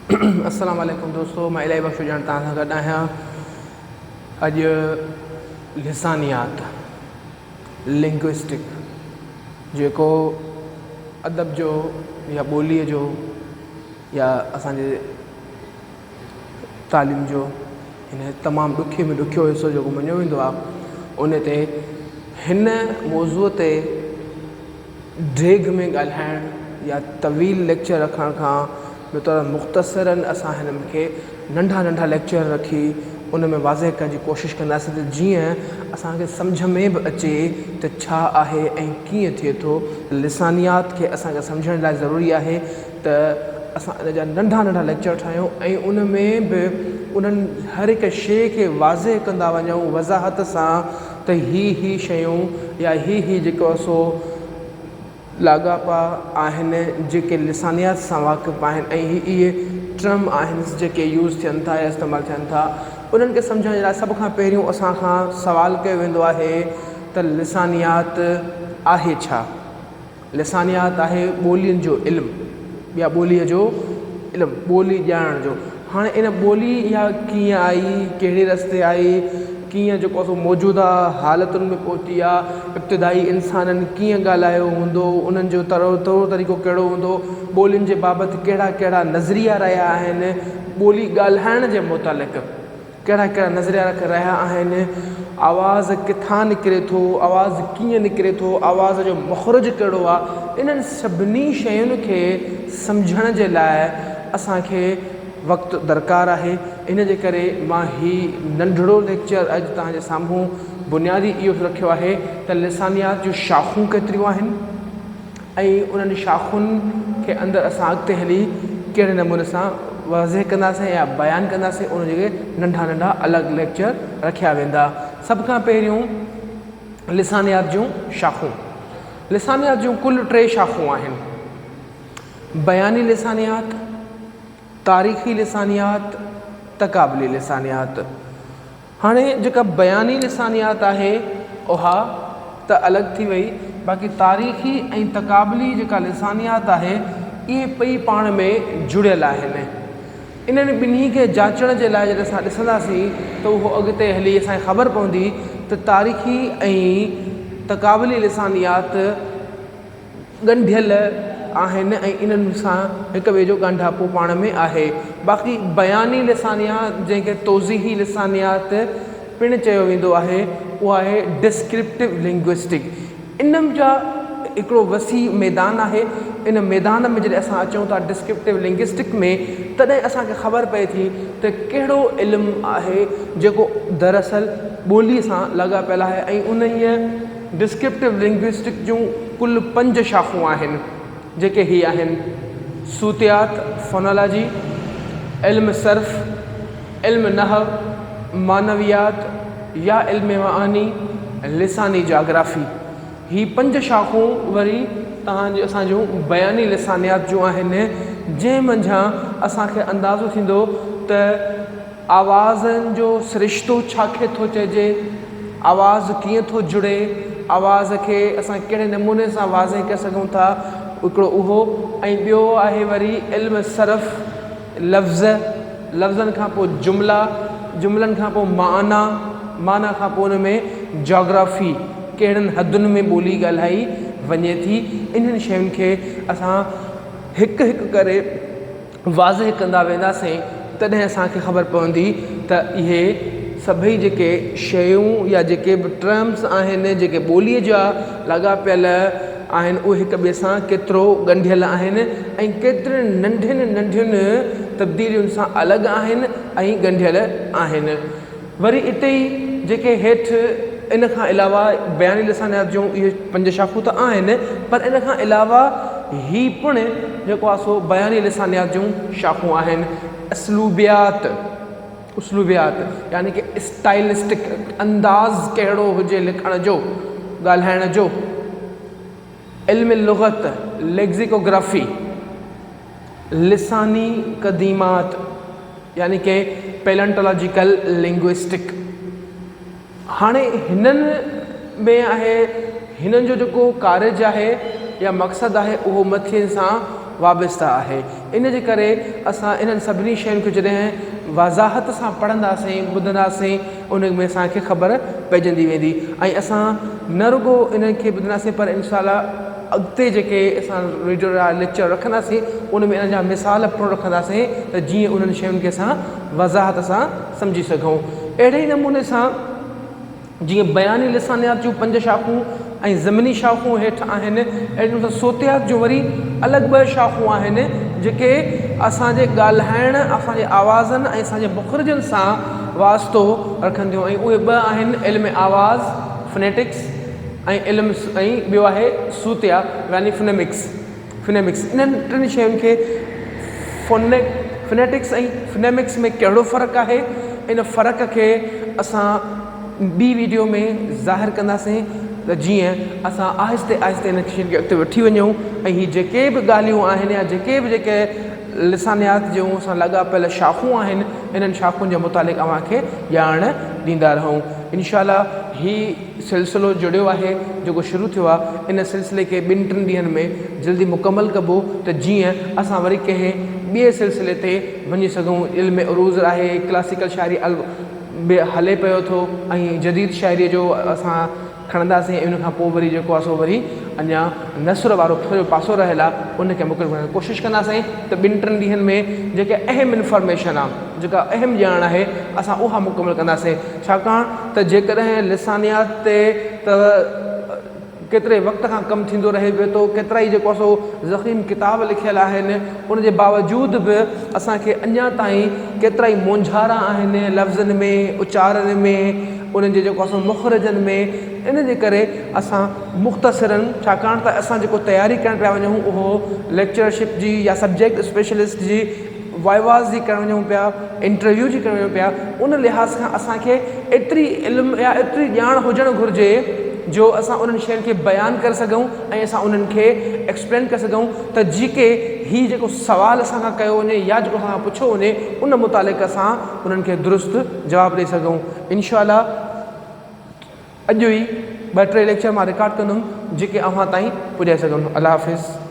अस्सलाम वालेकुम दोस्तों, मां इलाही बख़्श ॼाण तव्हां सां गॾु आहियां। अॼु लिसानियात लिंग्विस्टिक जेको अदब जो या ॿोलीअ जो या असांजे तालीम जो हिन तमामु ॾुखियो में ॾुखियो हिसो जेको मञियो वेंदो आहे, उन ते हिन मौज़ूअ ते ड्रेग में ॻाल्हाइण या तवील लेक्चर रखण खां बेतौर मुख़्तसरनि असां हिन खे नंढा नंढा लेक्चर रखी उन में वाज़े करण जी कोशिशि कंदासीं त जीअं असांखे सम्झ में बि अचे त छा आहे ऐं कीअं थिए थो। लिसानियात खे असांखे सम्झण लाइ ज़रूरी आहे त असां इन जा नंढा नंढा लेक्चर ठाहियूं ऐं उन में बि उन्हनि हर हिकु शइ खे वाज़े कंदा वञूं वज़ाहत सां त ही शयूं या ही जेको सो लाॻापा आहिनि जेके लिसानियात सां वाक़िफ़ु आहिनि ऐं इहे टर्म आहिनि जेके यूज़ थियनि था या इस्तेमालु थियनि था, उन्हनि खे सम्झण जे लाइ सभ खां पहिरियों असां खां सुवालु कयो वेंदो आहे त लिसानियात आहे छा। लिसानियात आहे ॿोलियुनि जो इल्मु या ॿोलीअ जो इल्मु, ॿोली ॼाणण जो। हाणे इन ॿोली इहा कीअं आई, कहिड़े रस्ते आई, कीअं जेको आहे मौजूदा हालतुनि में पहुती आहे, इब्तिदाई इंसाननि कीअं ॻाल्हायो हूंदो, उन्हनि जो तौर तरीक़ो कहिड़ो हूंदो, ॿोलियुनि जे बाबति कहिड़ा कहिड़ा नज़रिया रहिया आहिनि, ॿोली ॻाल्हाइण जे मुतालिक़ कहिड़ा कहिड़ा नज़रिया रहिया आहिनि, आवाज़ किथां निकिरे थो, आवाज़ कीअं निकिरे थो, आवाज़ जो मख़रज कहिड़ो आहे। इन्हनि सभिनी शयुनि खे सम्झण जे लाइ असांखे वक़्तु दरकारु आहे। इन जे करे मां नंढिड़ो लेक्चर अॼु तव्हांजे साम्हूं बुनियादी इहो रखियो आहे त लिसानियात जूं शाख़ूं केतिरियूं आहिनि ऐं उन्हनि शाख़ुनि खे अंदरि असां अॻिते हली कहिड़े नमूने सां वाज़े कंदासीं या बयानु कंदासीं, उन जे नंढा नंढा अलॻि लेक्चर रखिया वेंदा। सभ खां पहिरियों लिसानियात जूं शाख़ूं। लिसानियात जूं कुल 3 शाख़ूं आहिनि: बयानी लिसानियात, तारीख़ी लिसानियात, तक़ाबली लिसानियात। हाणे जेका बयानी लिसानियात आहे उहा त अलॻि थी वई, बाक़ी तारीख़ी ऐं तक़ाबली जेका लिसानियात आहे इहे ॿई पाण में जुड़ियल आहिनि। इन्हनि ॿिन्ही खे जाचण जे लाइ जॾहिं असां ॾिसंदासीं त उहो अॻिते हली असांखे ख़बर पवंदी त तारीख़ी ऐं तक़ाबली लिसानियात ॻंढियल आहिनि ऐं इन्हनि सां हिक ॿिए जो ॻंढापो पाण में आहे। बाक़ी बयानी लिसानियात जंहिंखे तौज़ीही लिसानियात पिणु चयो वेंदो आहे, उहा आहे डिस्क्रिप्टिव लिंग्विस्टिक। इन्हनि जा हिकिड़ो वसी मैदान आहे। इन मैदान में जॾहिं असां अचूं था डिस्क्रिप्टिव लिंग्विस्टिक में, तॾहिं असांखे ख़बर पए थी त कहिड़ो इल्मु आहे जेको दरअसल ॿोलीअ सां लॻापियल आहे। ऐं उन डिस्क्रिप्टिव लिंग्विस्टिक जूं कुल 5 शाख़ूं आहिनि जेके ही आहिनि: सूतियात फोनोलॉजी, इल्म सर्फ़, इल्म नहव, मानवियात या इल्म मानी, लिसानी जाग्राफ़ी। ही 5 शाख़ूं वरी असांजूं बयानी लिसानियात जूं आहिनि, जंहिं मंझां असांखे अंदाज़ो थींदो त आवाज़नि जो सिरिश्तो छा खे थो चइजे, आवाज़ कीअं थो जुड़े, आवाज़ खे असां कहिड़े नमूने सां वाज़े करे सघूं था, हिकिड़ो उहो। ऐं ॿियो आहे वरी इल्म सर्फ़, लफ़्ज़नि खां पोइ जुमिला, जुमिलनि खां पोइ माना खां पोइ उन में जोग्राफ़ी, कहिड़नि हदुनि में ॿोली ॻाल्हाई वञे थी। इन्हनि शयुनि खे असां हिकु हिकु करे वाज़े कंदा वेंदासीं, तॾहिं असांखे ख़बर पवंदी त इहे सभई जेके शयूं या जेके बि टर्म्स आहिनि जेके ॿोलीअ जा लॻापियल आहिनि, उहे हिक ॿिए सां केतिरो ॻंढियल आहिनि ऐं केतिरनि नंढियुनि नंढियुनि तब्दीलियुनि सां अलॻि आहिनि ऐं ॻंढियल आहिनि। वरी इते ई जेके हेठि इन खां अलावा बयानी लिसानियात जूं इहे 5 शाख़ूं त आहिनि, पर इन खां अलावा ही पिणु जेको आहे सो बयानी लिसानियात जूं शाख़ूं आहिनि। उसलूबियात यानी कि स्टाइलिस्टिक, अंदाज़ कहिड़ो हुजे लिखण जो, ॻाल्हाइण जो। इल्म लुग़त, लेक्सिकोग्राफ़ी, लिसानी क़दीमात यानी कि पैलेंटोलॉजिकल लिंग्विस्टिक। हाणे हिननि में आहे, हिननि जो जेको कारज आहे या मक़सदु आहे उहो मथे सां वाबस्ता आहे। इन जे करे असां इन्हनि सभिनी शयुनि खे जॾहिं वज़ाहत सां पढ़ंदासीं ॿुधंदासीं उन में असांखे ख़बर पइजंदी वेंदी ऐं असां न रुॻो इन्हनि खे ॿुधंदासीं पर इंशाअल्लाह अॻिते जेके असां वीडियो लेक्चर रखंदासीं उन में इन जा मिसाल पिणु रखंदासीं त जीअं उन्हनि शयुनि खे असां वज़ाहत सां सम्झी सघूं। अहिड़े ई नमूने सां जीअं बयानी लिसानियात जूं 5 शाख़ूं ऐं ज़मीनी शाख़ूं हेठि आहिनि, अहिड़े नमूने सोतियात जूं वरी अलॻि 2 शाख़ूं आहिनि जेके असांजे ॻाल्हाइण असांजे आवाज़नि ऐं असांजे मुख़रजनि सां वास्तो रखंदियूं ऐं उहे 2 आहिनि इल्म आवाज़ फिनेटिक्स ऐं इल्म ऐं ॿियो आहे सूतिया यानी फिनेमिक्स। इन्हनि 3 शयुनि खे फिनेटिक्स ऐं फिनेमिक्स में कहिड़ो फ़र्क़ु आहे, इन फ़र्क़ खे असां ॿी वीडियो में ज़ाहिर कंदासीं त जीअं असां आहिस्ते आहिस्ते इन शयुनि खे अॻिते वठी वञूं ऐं हीअ जेके बि ॻाल्हियूं आहिनि या जेके लिसानियात जूं असां लॻापियल शाख़ूं आहिनि इन्हनि शाख़ुनि जे मुतालिक़ अव्हांखे ॼाण ॾींदा रहूं। इंशाअल्लाह हीउ सिलसिलो जुड़ियो आहे जेको शुरू थियो आहे, इन सिलसिले खे 2-3 ॾींहंनि में जल्दी मुकमल कबो त जीअं असां वरी कंहिं ॿिए सिलसिले ते वञी सघूं। इल्म उरूज़ आहे, क्लासिकल शाइरी हले पियो थो ऐं जदीद शाइरीअ जो असां खणंदासीं, इन खां पोइ वरी जेको आहे सो वरी अञा नसर वारो पासो रहियल आहे उनखे मुकमल करण जी कोशिशि कंदासीं त 2-3 ॾींहंनि में जेके अहम इंफॉर्मेशन आहे, जेका अहम ॼाण आहे असां उहा मुकमल कंदासीं। छाकाणि त जेकॾहिं लिसानियात ते त केतिरे वक़्त खां कमु थींदो रहे पियो थो, केतिरा ई जेको आहे सो ज़ख़ीम किताब लिखियल आहिनि, उन जे बावजूद बि असांखे अञा ताईं केतिरा ई मोंझारा आहिनि लफ़्ज़नि में, उचारनि में, उन्हनि जे जेको आहे मुख़रजनि में। इन जे करे असां मुख़्तसिरनि, छाकाणि त असां जेको तयारी करणु पिया वञूं उहो लेक्चरशिप जी या सब्जेक्ट स्पेशलिस्ट जी वाइवाज़ जी करणु वञूं पिया, इंटरव्यू जी करणु वञूं पिया, उन लिहाज़ खां असांखे एतिरी इल्मु या एतिरी ॼाण हुजणु घुरिजे जो असां उन्हनि शयुनि खे बयानु करे सघूं ऐं असां उन्हनि खे एक्सप्लेन करे सघूं त जेके हीउ जेको सुवालु असांखां कयो वञे या जेको असांखां पुछियो वञे उन मुतालिक़ असां उन्हनि खे दुरुस्त जवाबु ॾेई सघूं। इंशाअल्लाह अॼु ई 2-3 लेक्चर मां रिकॉर्ड कंदुमि जेके अव्हां ताईं पुॼाए सघनि। अल्लाह हाफ़िज़।